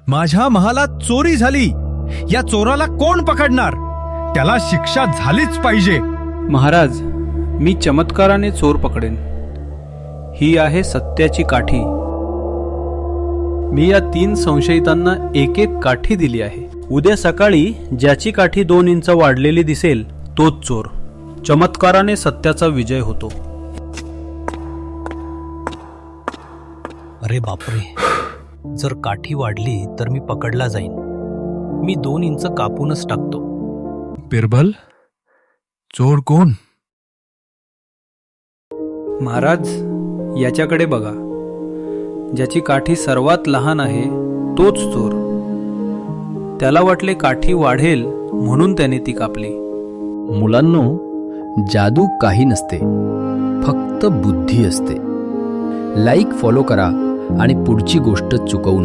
माझ्या महालात चोरी झाली, या चोराला कोण पकडणार? त्याला शिक्षा झालीच पाहिजे. महाराज, मी चमत्काराने चोर पकडेन. ही आहे सत्याची काठी. मी या 3 संशयितांना एक एक काठी दिली आहे. उद्या सकाळी ज्याची काठी 2 इंच वाढलेली दिसेल तोच चोर. चमत्काराने सत्याचा विजय होतो. अरे बापरे, जर काठी वाढली तर मी पकडला जाईन. मी 2 इंच कापूनच टाकतो. बिरबल, चोर कोण? महाराज, याच्याकडे बघा. ज्याची काठी सर्वात लहान आहे तोच चोर. त्याला वाटले काठी वाढेल म्हणून त्याने ती कापली. मुलांनो, जादू काही नसते, फक्त बुद्धी असते. लाईक फॉलो करा आणि पुढची गोष्ट चुकवू नका.